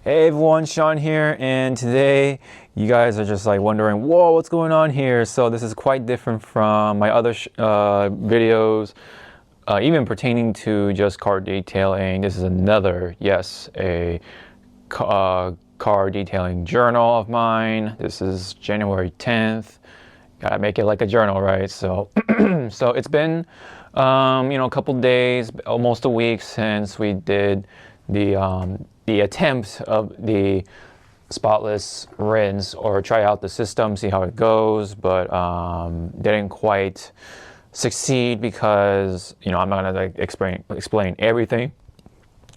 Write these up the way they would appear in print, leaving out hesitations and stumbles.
Hey everyone, Sean here, and today you guys are just like wondering, whoa, what's going on here? So this is quite different from my other videos, even pertaining to just car detailing. This is another, yes, a car detailing journal of mine. This is January 10th. Gotta make it like a journal, right? So, so it's been, a couple days, almost a week since we did the attempt of the spotless rinse, or try out the system, see how it goes, but didn't quite succeed because I'm not gonna like explain everything.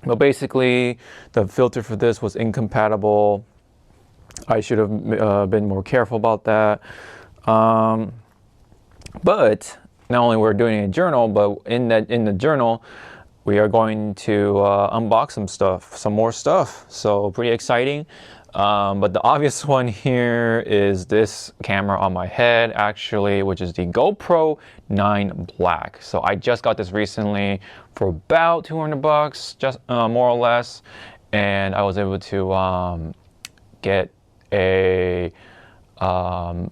But basically, the filter for this was incompatible. I should have been more careful about that. But not only we're doing a journal, but in the journal, we are going to unbox some more stuff. So pretty exciting. But the obvious one here is this camera on my head, actually, which is the GoPro 9 Black. So I just got this recently for about 200 bucks, just more or less. And I was able to get a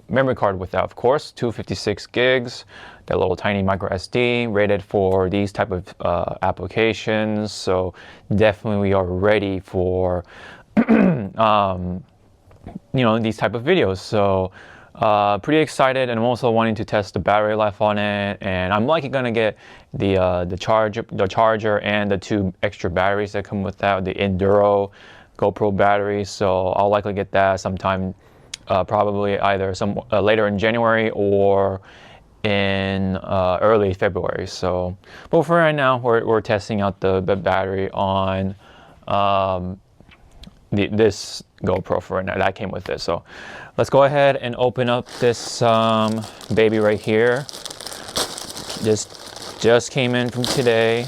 memory card with that, of course, 256 gigs, that little tiny micro SD, rated for these type of applications. So definitely we are ready for these type of videos. So pretty excited, and I'm also wanting to test the battery life on it, and I'm likely gonna get the charger and the 2 extra batteries that come with that, the Enduro GoPro battery. So I'll likely get that sometime, probably either later in January or in early February. So, but for right now, we're testing out the battery on this GoPro for right now. That came with it. So let's go ahead and open up this baby right here. This just came in from today.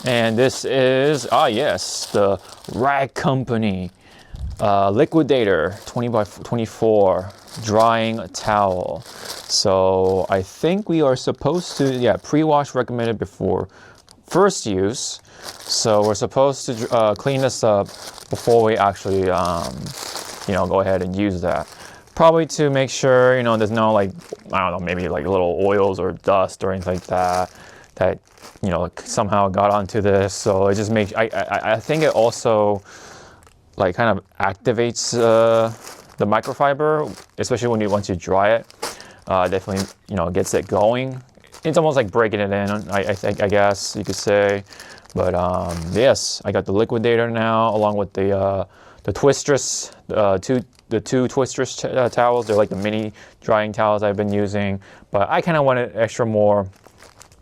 And this is, yes, the Rag Company Liquidator 20x24 drying towel. So I think we are supposed to, pre-wash recommended before first use. So we're supposed to clean this up before we actually, go ahead and use that. Probably to make sure, there's no like, I don't know, maybe like little oils or dust or anything like that somehow got onto this. So it just makes, I think it also like kind of activates the microfiber, especially once you dry it. Definitely, gets it going. It's almost like breaking it in, I guess you could say. But yes, I got the liquidator now, along with the Twistress, the two Twistress towels. They're like the mini drying towels I've been using, but I kind of wanted extra more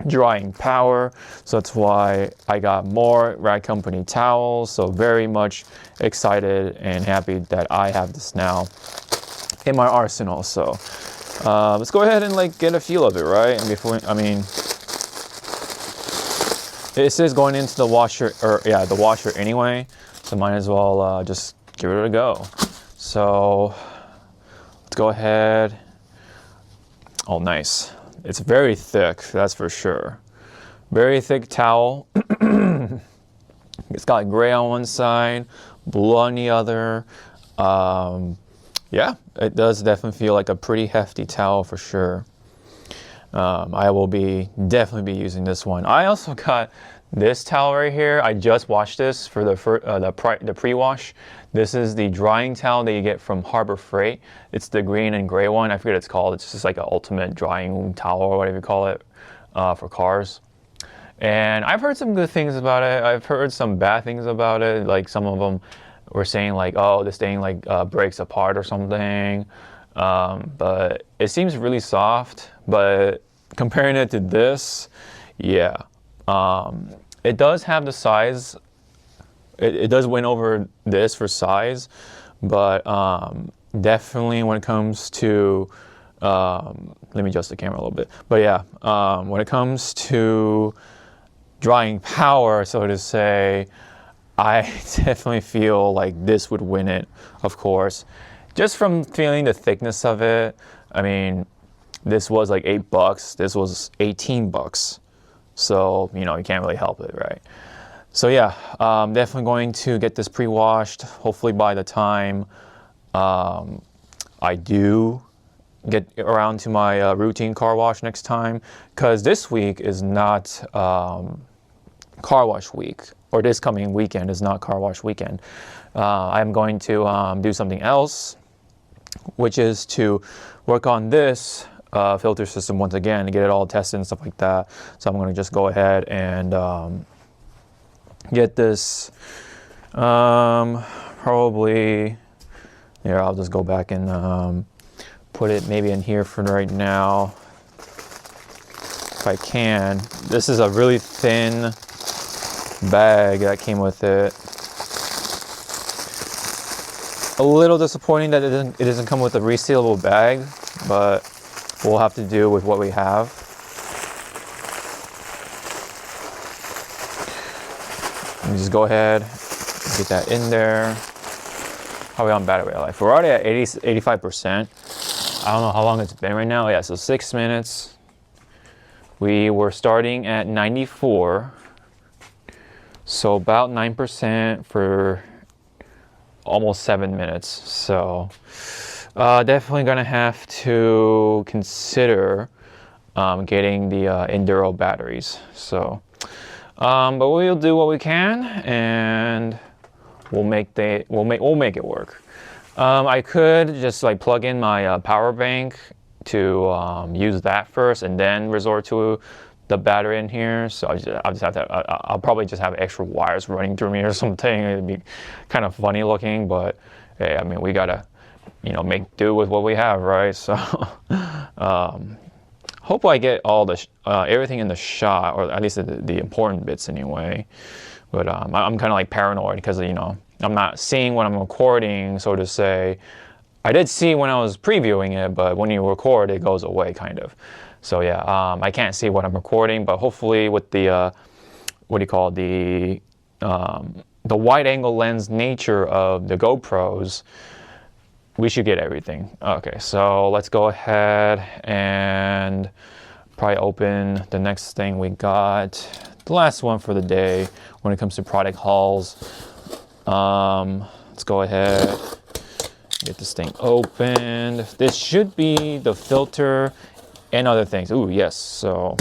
drying power, so that's why I got more Rag Company towels. So very much excited and happy that I have this now in my arsenal. So let's go ahead and like get a feel of it, right? And this is going into the washer, the washer anyway, so might as well just give it a go. So let's go ahead. Oh, nice. It's very thick, that's for sure. Very thick towel. It's got gray on one side, blue on the other. Yeah, it does definitely feel like a pretty hefty towel for sure. I will definitely be using this one. I also got this towel right here. I just washed this for the pre-wash. This is the drying towel that you get from Harbor Freight. It's the green and gray one. I forget what it's called. It's just like an ultimate drying towel, or whatever you call it, for cars. And I've heard some good things about it. I've heard some bad things about it. Like some of them were saying like, oh, this thing like breaks apart or something. But it seems really soft. But comparing it to this, yeah. It does have the size. It does win over this for size, but definitely when it comes to, let me adjust the camera a little bit. But yeah, when it comes to drying power, so to say, I definitely feel like this would win it, of course. Just from feeling the thickness of it. I mean, this was like $8. This was 18 bucks. So, you can't really help it, right? So yeah, I'm definitely going to get this pre-washed. Hopefully by the time I do get around to my routine car wash next time, because this week is not car wash week, or this coming weekend is not car wash weekend. I'm going to do something else, which is to work on this filter system once again to get it all tested and stuff like that. So I'm going to just go ahead and get this probably here. I'll just go back and put it maybe in here for right now if I can. This is a really thin bag that came with it. A little disappointing that it doesn't come with a resealable bag, but we'll have to do with what we have. Let me just go ahead, get that in there. How are we on battery life? We're already at 85%. I don't know how long it's been right now. Yeah, so 6 minutes. We were starting at 94. So about 9% for almost 7 minutes. So definitely gonna have to consider getting the Enduro batteries. So, but we'll do what we can, and we'll make it work. I could just like plug in my power bank to use that first, and then resort to the battery in here. So I'll just have to. I'll probably just have extra wires running through me or something. It'd be kind of funny looking, but hey, I mean, we gotta, make do with what we have, right? So, hope I get all the everything in the shot, or at least the important bits anyway. But I'm kind of like paranoid because I'm not seeing what I'm recording, so to say. I did see when I was previewing it, but when you record, it goes away kind of. So yeah, I can't see what I'm recording, but hopefully with the the wide angle lens nature of the GoPros, we should get everything. Okay, so let's go ahead and probably open the next thing we got. The last one for the day when it comes to product hauls. Let's go ahead, get this thing opened. This should be the filter and other things. Ooh, yes. So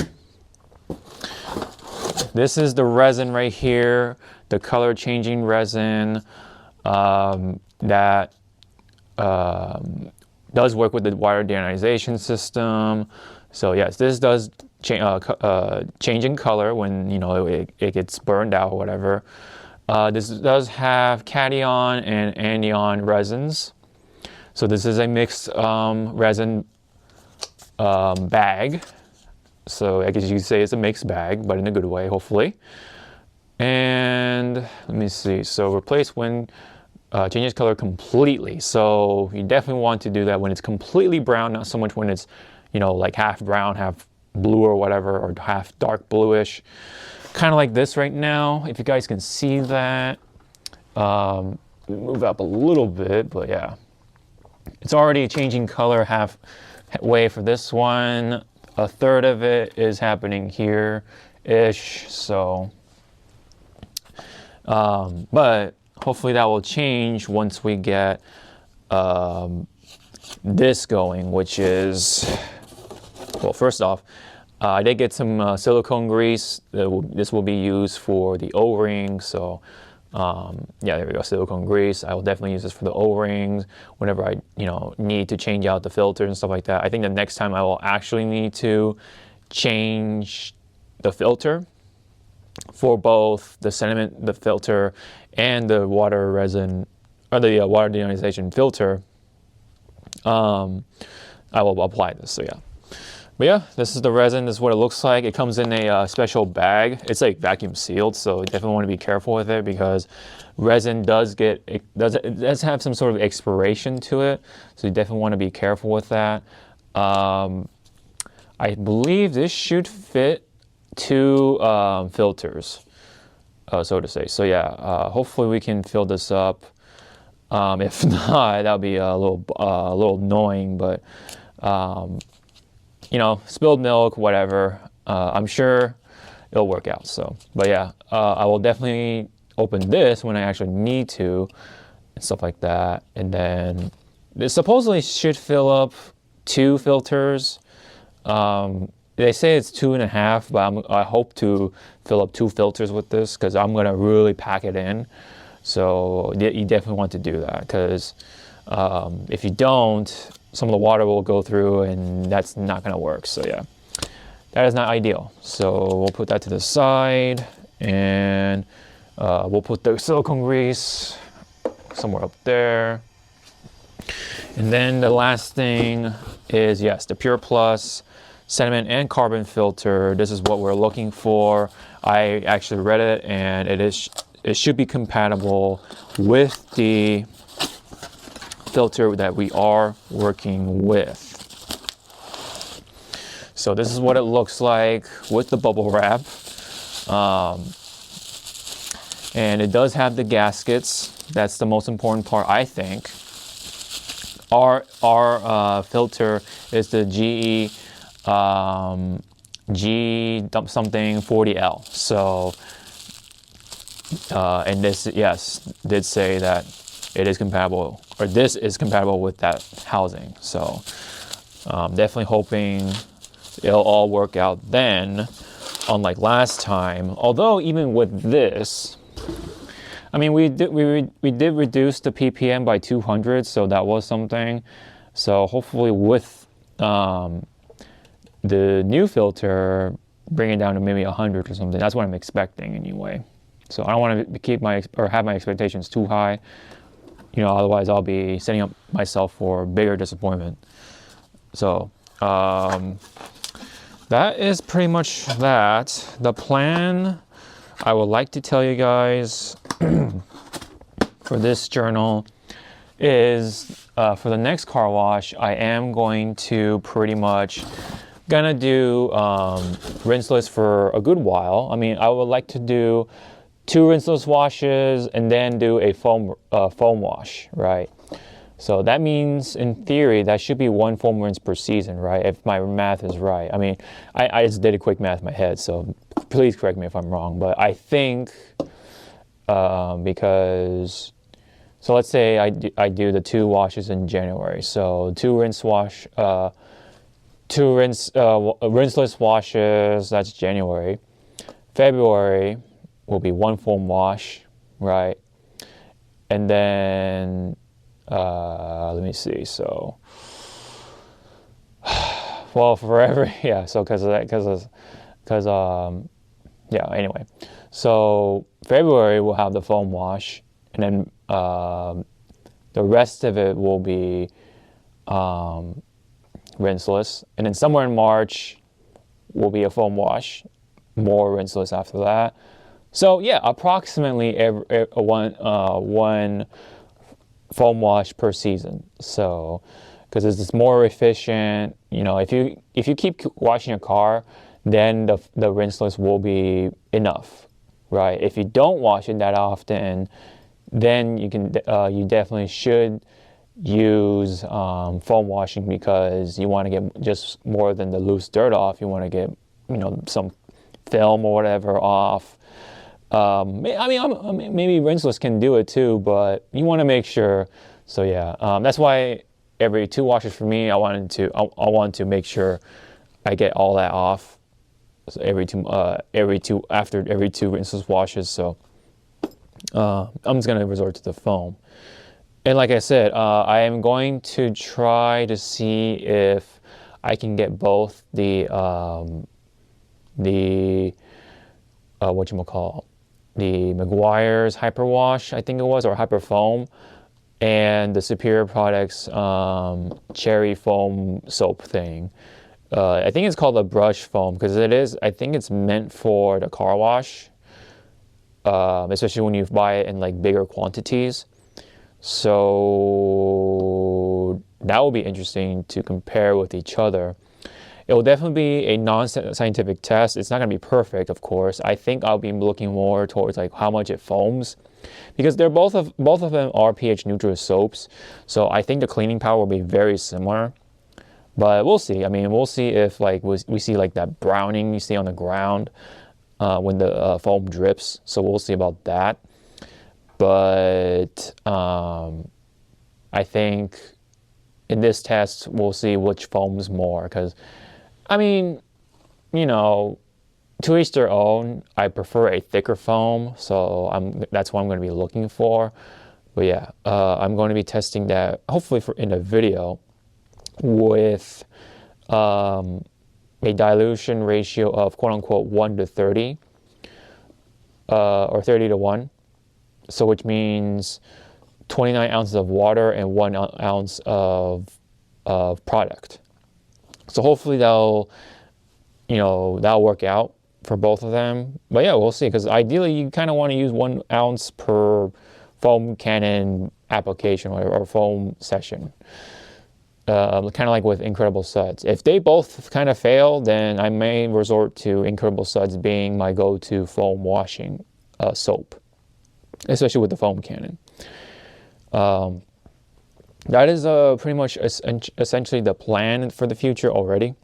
this is the resin right here, the color changing resin that does work with the water deionization system. So yes, this does change in color when it gets burned out or whatever. This does have cation and anion resins. So this is a mixed resin bag. So I guess you could say it's a mixed bag, but in a good way, hopefully. And let me see. So replace when changes color completely. So you definitely want to do that when it's completely brown, not so much when it's like half brown, half blue or whatever, or half dark bluish. Kind of like this right now, if you guys can see that. Move up a little bit, but yeah. It's already changing color halfway for this one. A third of it is happening here-ish, so. But hopefully that will change once we get this going, which is, well, first off, I did get some silicone grease. This will be used for the O-ring. So yeah, there we go, silicone grease. I will definitely use this for the O-rings whenever I need to change out the filters and stuff like that. I think the next time I will actually need to change the filter for both the sediment, the filter, and the water resin, or the water deionization filter. I will apply this. So yeah. But yeah, this is the resin. This is what it looks like. It comes in a special bag. It's like vacuum sealed, so you definitely want to be careful with it because resin does have some sort of expiration to it. So you definitely want to be careful with that. I believe this should fit 2 filters, so to say. So yeah, hopefully we can fill this up. If not, that'll be a little annoying, but. Spilled milk, whatever. I'm sure it'll work out. So, but yeah, I will definitely open this when I actually need to and stuff like that. And then this supposedly should fill up 2 filters. They say it's 2.5, but I hope to fill up 2 filters with this because I'm gonna really pack it in. So you definitely want to do that because if you don't, some of the water will go through and that's not gonna work. So yeah, that is not ideal. So we'll put that to the side and we'll put the silicone grease somewhere up there. And then the last thing is, yes, the Pure Plus sediment and carbon filter. This is what we're looking for. I actually read it and it should be compatible with the filter that we are working with. So this is what it looks like with the bubble wrap. And it does have the gaskets. That's the most important part, I think. Our filter is the GE G something 40L. So, and this, yes, did say that it is compatible, or this is compatible with that housing. So, definitely hoping it'll all work out then, unlike last time. Although even with this, I mean, we did reduce the ppm by 200, so that was something. So hopefully with the new filter, bring it down to maybe 100 or something. That's what I'm expecting anyway. So I don't want to keep have my expectations too high. You know, otherwise I'll be setting up myself for bigger disappointment. So that is pretty much that. The plan I would like to tell you guys for this journal is for the next car wash, I am going to pretty much gonna do rinseless for a good while. I mean, I would like to do 2 rinseless washes and then do a foam wash, right? So that means, in theory, that should be 1 foam rinse per season, right? If my math is right. I mean, I just did a quick math in my head, so please correct me if I'm wrong. But I think because, so let's say I do the 2 washes in January. So 2 rinseless washes, that's January. February will be 1 foam wash, right? And then let me see. So, well, forever, yeah. So yeah. Anyway, so February we'll have the foam wash, and then the rest of it will be rinseless, and then somewhere in March will be a foam wash, more rinseless after that. So yeah, approximately one foam wash per season. So, because it's more efficient, you know, if you keep washing your car, then the rinseless will be enough, right? If you don't wash it that often, then you definitely should use foam washing because you want to get just more than the loose dirt off. You want to get, you know, some film or whatever off. I mean, maybe rinseless can do it too, but you want to make sure. So yeah, that's why every 2 washes for me, I want to make sure I get all that off. So every two rinseless washes. So I'm just gonna resort to the foam. And like I said, I am going to try to see if I can get both the whatchamacallit, the Meguiar's Hyper Wash, I think it was, or Hyper Foam, and the Superior Products Cherry Foam Soap thing. I think it's called a brush foam because I think it's meant for the car wash, especially when you buy it in like bigger quantities. So that will be interesting to compare with each other. It will definitely be a non-scientific test. It's not going to be perfect, of course. I think I'll be looking more towards like how much it foams, because both of them are pH neutral soaps. So I think the cleaning power will be very similar. But we'll see. I mean, we'll see if like we see like that browning you see on the ground. when the foam drips. So we'll see about that. But I think in this test, we'll see which foams more. Because, I mean, you know, to each their own. I prefer a thicker foam, so that's what I'm going to be looking for. But yeah, I'm going to be testing that hopefully in a video with a dilution ratio of quote unquote 1 to 30 or 30 to 1. So which means 29 ounces of water and 1 ounce of product. So hopefully that'll work out for both of them. But yeah, we'll see, because ideally you kind of want to use 1 ounce per foam cannon application or foam session. Kind of like with Incredible Suds. If they both kind of fail, then I may resort to Incredible Suds being my go-to foam washing soap, especially with the foam cannon. That is pretty much essentially the plan for the future already.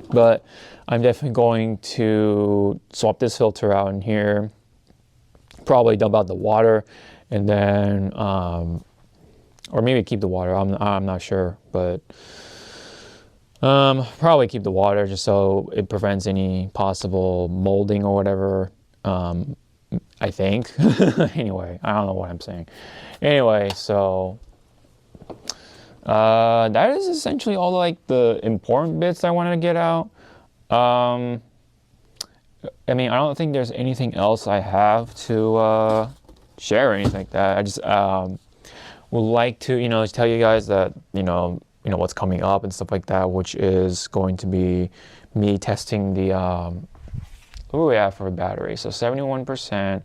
But I'm definitely going to swap this filter out in here, probably dump out the water, and then, or maybe keep the water. I'm not sure, but probably keep the water just so it prevents any possible molding or whatever. I think. Anyway, I don't know what I'm saying. Anyway, so that is essentially all like the important bits I wanted to get out. I mean, I don't think there's anything else I have to share or anything like that. I just would like to, tell you guys that, what's coming up and stuff like that, which is going to be me testing the, what do we have for a battery? So 71%,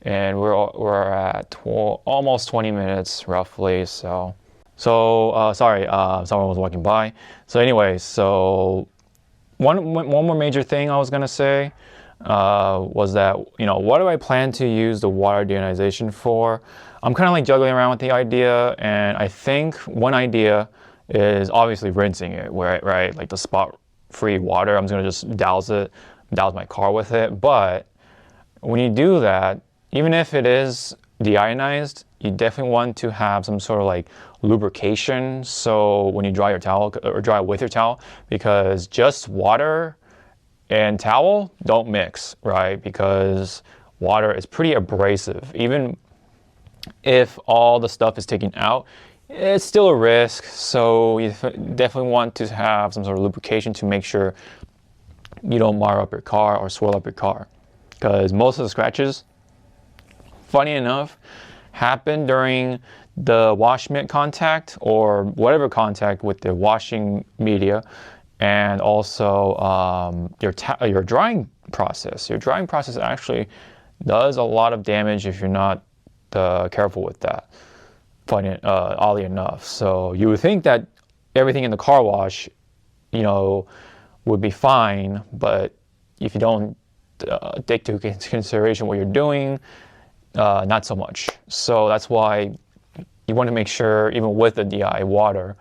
and we're at almost 20 minutes roughly. So sorry, someone was walking by. So anyway, so one more major thing I was gonna say was that, what do I plan to use the water deionization for? I'm kind of like juggling around with the idea, and I think one idea is obviously rinsing it, right? Like the spot-free water, I'm just gonna just douse my car with it. But when you do that, even if it is deionized, you definitely want to have some sort of like lubrication. So when you dry your towel or dry with your towel, because just water and towel don't mix, right? Because water is pretty abrasive. Even if all the stuff is taken out, it's still a risk. So you definitely want to have some sort of lubrication to make sure you don't mar up your car or swirl up your car. Because most of the scratches, funny enough, happen during the wash mitt contact or whatever contact with the washing media, and also your drying process. Your drying process actually does a lot of damage if you're not careful with that, oddly enough. So you would think that everything in the car wash, would be fine, but if you don't take into consideration what you're doing, not so much. So that's why you want to make sure, even with the DI water,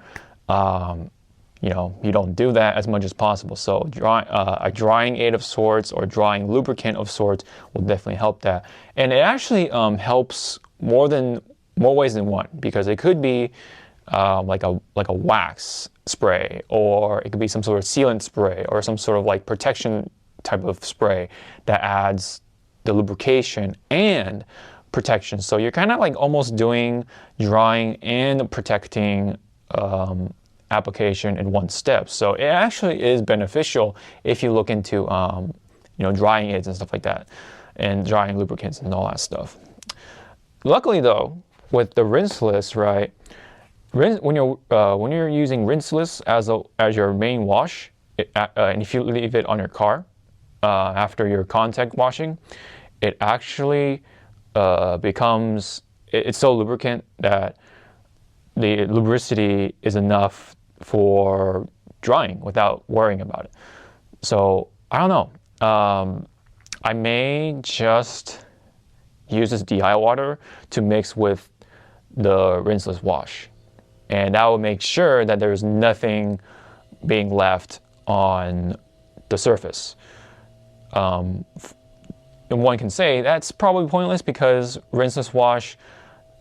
you don't do that as much as possible. So a drying aid of sorts or drying lubricant of sorts will definitely help that. And it actually helps more ways than one, because it could be like a wax spray, or it could be some sort of sealant spray, or some sort of like protection type of spray that adds the lubrication and protection. So you're kind of like almost doing drying and protecting application in one step. So it actually is beneficial if you look into drying aids and stuff like that, and drying lubricants and all that stuff. Luckily though, with the rinseless, right? When you're using rinseless as your main wash, and if you leave it on your car after your contact washing, it actually becomes, it's so lubricant that the lubricity is enough for drying without worrying about it. So I don't know. I may just use this DI water to mix with the rinseless wash, and that will make sure that there's nothing being left on the surface. and one can say that's probably pointless because rinseless wash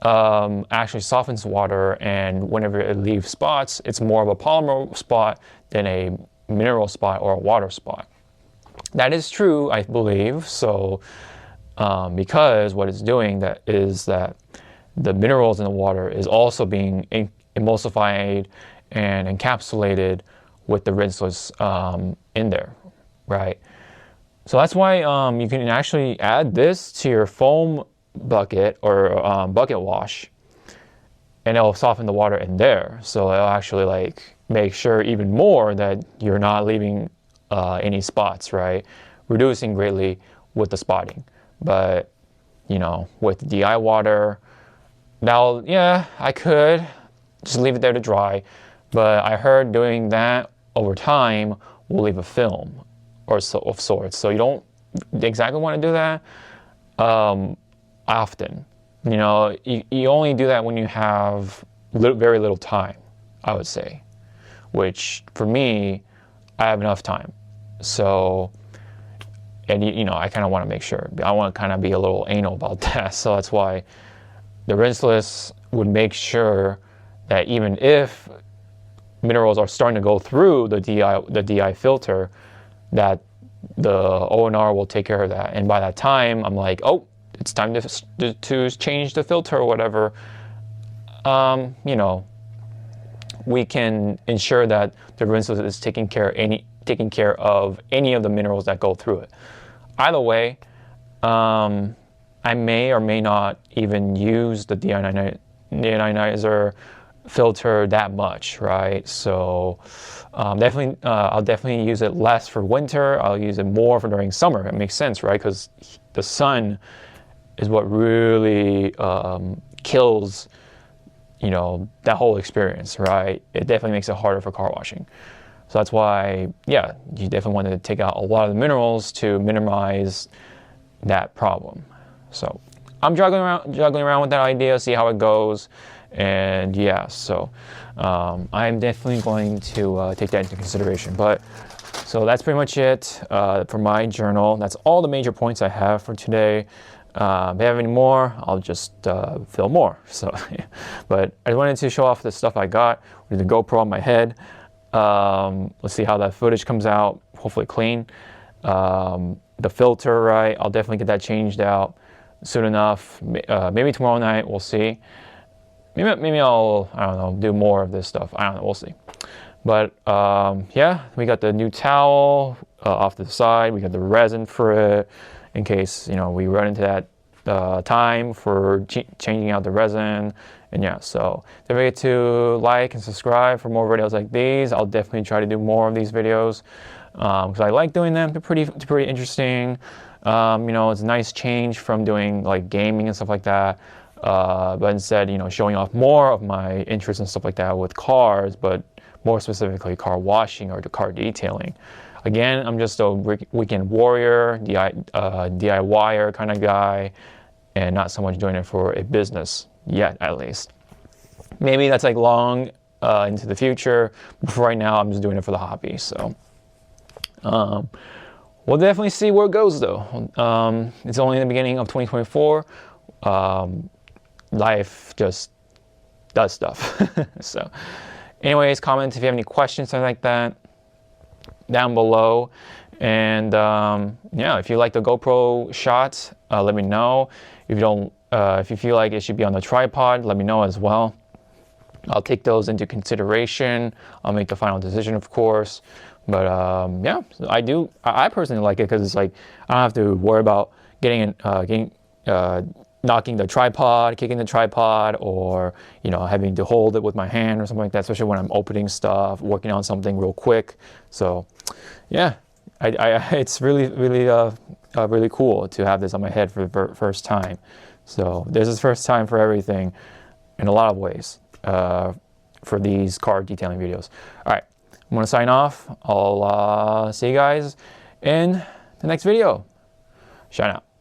actually softens water, and whenever it leaves spots, it's more of a polymer spot than a mineral spot or a water spot. That is true, I believe. So because what it's doing is that the minerals in the water is also being emulsified and encapsulated with the rinseless in there, right? So that's why you can actually add this to your foam bucket or bucket wash, and it'll soften the water in there. So it'll actually like make sure even more that you're not leaving any spots, right? Reducing greatly with the spotting. But you know, with DI water, now yeah, I could just leave it there to dry, but I heard doing that over time will leave a film or so of sorts. So you don't exactly want to do that often. You know, you only do that when you have very little time, I would say, which for me, I have enough time. So, and you know, I kind of want to make sure. I want to kind of be a little anal about that. So that's why the rinseless would make sure that even if minerals are starting to go through the DI filter, that the ONR will take care of that. And by that time, I'm like, oh, it's time to change the filter or whatever. You know, we can ensure that the rinseless is taking care of any of the minerals that go through it. Either way, I may or may not even use the deionizer filter that much, right? So I'll definitely use it less for winter. I'll use it more for during summer. It makes sense, right? Because the sun is what really kills, you know, that whole experience, right? It definitely makes it harder for car washing. So that's why, yeah, you definitely want to take out a lot of the minerals to minimize that problem. So I'm juggling around with that idea, see how it goes. And yeah, so I'm definitely going to take that into consideration. But so that's pretty much it for my journal. That's all the major points I have for today. If I have any more, I'll just film more. So, but I wanted to show off the stuff I got with the GoPro on my head. Let's see how that footage comes out. Hopefully clean. The filter, right? I'll definitely get that changed out soon enough. Maybe tomorrow night. We'll see. Maybe I'll, I don't know, do more of this stuff. I don't know. We'll see. But yeah, we got the new towel off to the side. We got the resin for it in case, you know, we run into that time for changing out the resin. And yeah, so don't forget to like and subscribe for more videos like these. I'll definitely try to do more of these videos because I like doing them. They're pretty interesting. You know, it's a nice change from doing like gaming and stuff like that. But instead, you know, showing off more of my interests and stuff like that with cars, but more specifically car washing or the car detailing. Again, I'm just a weekend warrior, DIYer kind of guy, and not so much doing it for a business yet, at least. Maybe that's like long into the future, but for right now, I'm just doing it for the hobby. So we'll definitely see where it goes, though. It's only the beginning of 2024. Life just does stuff. So anyways, comment if you have any questions, something like that, down below. And yeah, if you like the GoPro shots, let me know. If you don't, if you feel like it should be on the tripod, let me know as well. I'll take those into consideration. I'll make the final decision, of course. But yeah, I personally like it because it's like I don't have to worry about knocking the tripod, kicking the tripod, or you know, having to hold it with my hand or something like that, especially when I'm opening stuff, working on something real quick. So yeah, it's really cool to have this on my head for the first time. So this is first time for everything in a lot of ways for these car detailing videos. All right, I'm gonna sign off. I'll see you guys in the next video. Shine out.